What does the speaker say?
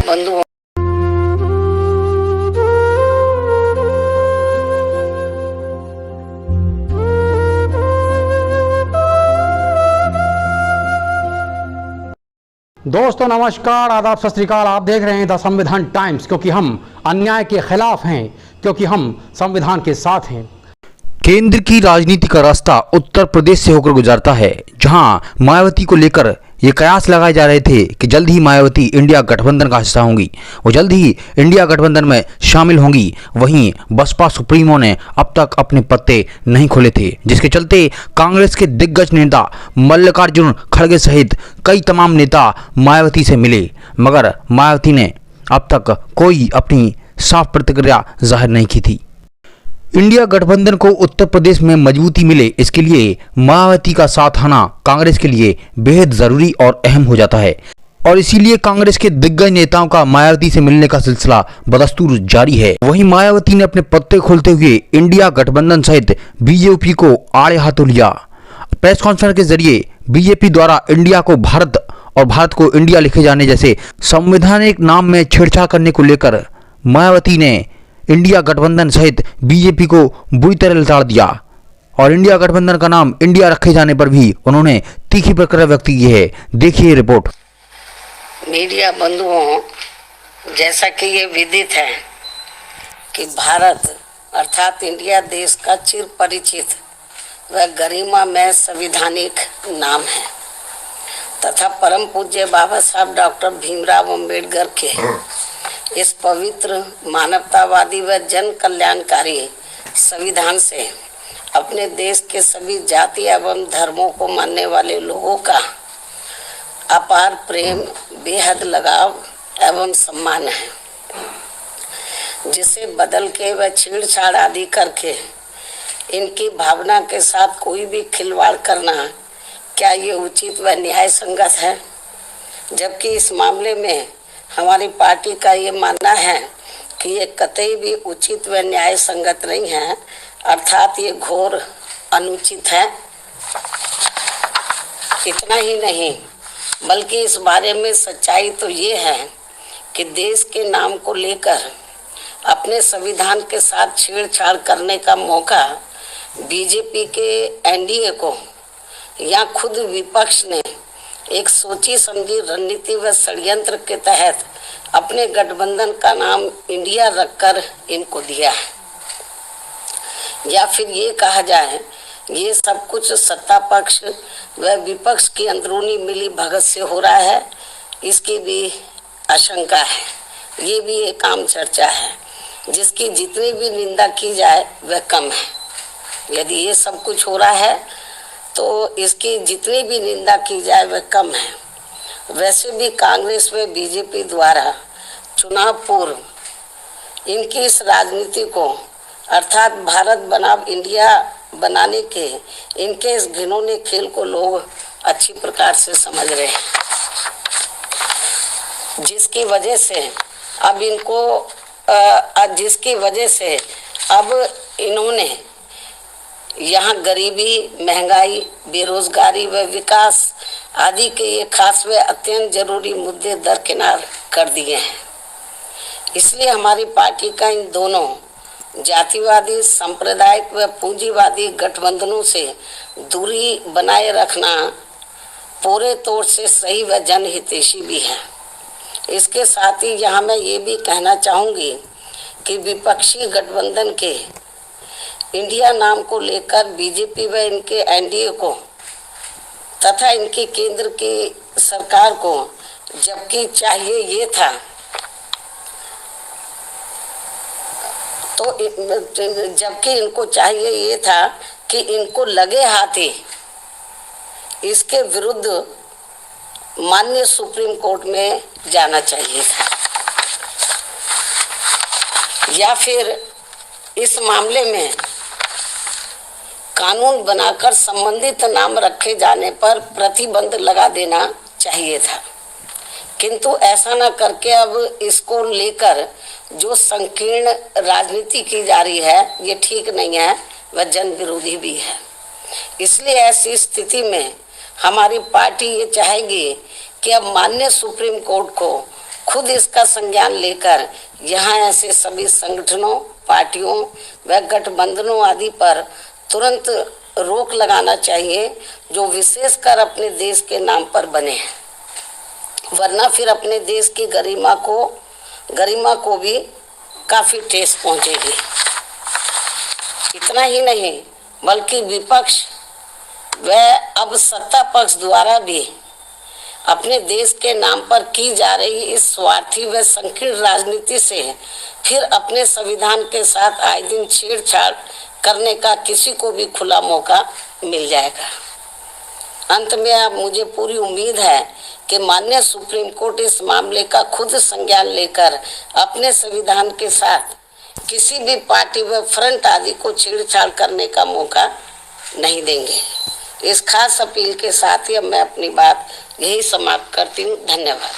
बंधुओं, दोस्तों नमस्कार, आदाब, सत श्री अकाल। आप देख रहे हैं द संविधान टाइम्स, क्योंकि हम अन्याय के खिलाफ हैं, क्योंकि हम संविधान के साथ हैं। केंद्र की राजनीति का रास्ता उत्तर प्रदेश से होकर गुजरता है, जहां मायावती को लेकर ये कयास लगाए जा रहे थे कि जल्द ही मायावती इंडिया गठबंधन का हिस्सा होंगी, वो जल्द ही इंडिया गठबंधन में शामिल होंगी। वहीं बसपा सुप्रीमो ने अब तक अपने पत्ते नहीं खोले थे, जिसके चलते कांग्रेस के दिग्गज नेता मल्लिकार्जुन खड़गे सहित कई तमाम नेता मायावती से मिले, मगर मायावती ने अब तक कोई अपनी साफ प्रतिक्रिया जाहिर नहीं की थी। इंडिया गठबंधन को उत्तर प्रदेश में मजबूती मिले, इसके लिए मायावती का साथ आना कांग्रेस के लिए बेहद जरूरी और अहम हो जाता है, और इसीलिए कांग्रेस के दिग्गज नेताओं का मायावती से मिलने का सिलसिला बदस्तूर जारी है। वहीं मायावती ने अपने पत्ते खोलते हुए इंडिया गठबंधन सहित बीजेपी को आड़े हाथों लिया। प्रेस कॉन्फ्रेंस के जरिए बीजेपी द्वारा इंडिया को भारत और भारत को इंडिया लिखे जाने जैसे संवैधानिक नाम में छेड़छाड़ करने को लेकर मायावती ने इंडिया गठबंधन सहित बीजेपी को बुरी तरह लताड़ दिया, और इंडिया गठबंधन का नाम इंडिया रखे जाने पर भी उन्होंने तीखी प्रतिक्रिया व्यक्त की है। देखिए रिपोर्ट। मीडिया बंधुओं, जैसा कि ये विदित है कि भारत अर्थात इंडिया देश का चिर परिचित व गरिमा में संवैधानिक नाम है तथा परम पूज्य बाबा साहब डॉक्टर भीमराव अंबेडकर के इस पवित्र मानवतावादी व जन कल्याणकारी संविधान से अपने देश के सभी जाति एवं धर्मों को मानने वाले लोगों का अपार प्रेम, बेहद लगाव एवं सम्मान है, जिसे बदल के व छेड़छाड़ आदि करके इनकी भावना के साथ कोई भी खिलवाड़ करना क्या ये उचित व न्याय संगत है? जबकि इस मामले में हमारी पार्टी का ये मानना है कि ये कतई भी उचित व न्याय संगत नहीं है, अर्थात ये घोर अनुचित है। इतना ही नहीं, बल्कि इस बारे में सच्चाई तो ये है कि देश के नाम को लेकर अपने संविधान के साथ छेड़छाड़ करने का मौका बीजेपी के एनडीए को या खुद विपक्ष ने एक सोची समझी रणनीति व षड्यंत्र के तहत अपने गठबंधन का नाम इंडिया रखकर इनको दिया है, या फिर ये कहा जाए ये सब कुछ सत्ता पक्ष व विपक्ष की अंदरूनी मिली भगत से हो रहा है, इसकी भी आशंका है। ये भी एक आम चर्चा है, जिसकी जितनी भी निंदा की जाए वह कम है। यदि ये सब कुछ हो रहा है तो इसकी जितनी भी निंदा की जाए वह कम है। वैसे भी कांग्रेस व बीजेपी द्वारा चुनाव पूर्व इनकी इस राजनीति को अर्थात भारत बनाम इंडिया बनाने के इनके इस घिनौने खेल को लोग अच्छी प्रकार से समझ रहे हैं, जिसकी वजह से अब इन्होंने यहाँ गरीबी, महंगाई, बेरोजगारी व विकास आदि के ये खास व अत्यंत जरूरी मुद्दे दरकिनार कर दिए हैं। इसलिए हमारी पार्टी का इन दोनों जातिवादी, सांप्रदायिक व पूंजीवादी गठबंधनों से दूरी बनाए रखना पूरे तौर से सही व जनहितैषी भी है। इसके साथ ही यहाँ मैं ये भी कहना चाहूँगी कि विपक्षी गठबंधन के इंडिया नाम को लेकर बीजेपी व इनके एनडीए को तथा इनकी केंद्र की सरकार को जबकि चाहिए ये था इनको चाहिए ये था कि इनको लगे हाथी इसके विरुद्ध माननीय सुप्रीम कोर्ट में जाना चाहिए था, या फिर इस मामले में कानून बनाकर संबंधित नाम रखे जाने पर प्रतिबंध लगा देना चाहिए था। किंतु ऐसा न करके अब इसको लेकर जो संकीर्ण राजनीति की जा रही है ये ठीक नहीं है, वह जन विरोधी भी है। इसलिए ऐसी स्थिति में हमारी पार्टी ये चाहेगी कि अब माननीय सुप्रीम कोर्ट को खुद इसका संज्ञान लेकर यहाँ ऐसे सभी संगठनों, पार्टियों व गठबंधनों आदि पर तुरंत रोक लगाना चाहिए जो विशेषकर अपने देश के नाम पर बने हैं, वरना फिर अपने देश की गरिमा को भी काफी ठेस पहुंचेगी। इतना ही नहीं बल्कि विपक्ष व अब सत्ता पक्ष द्वारा भी अपने देश के नाम पर की जा रही इस स्वार्थी व संकीर्ण राजनीति से फिर अपने संविधान के साथ आए दिन छेड़छाड़ करने का किसी को भी खुला मौका मिल जाएगा। अंत में अब मुझे पूरी उम्मीद है कि माननीय सुप्रीम कोर्ट इस मामले का खुद संज्ञान लेकर अपने संविधान के साथ किसी भी पार्टी व फ्रंट आदि को छेड़छाड़ करने का मौका नहीं देंगे। इस खास अपील के साथ ही अब मैं अपनी बात यही समाप्त करती हूँ। धन्यवाद।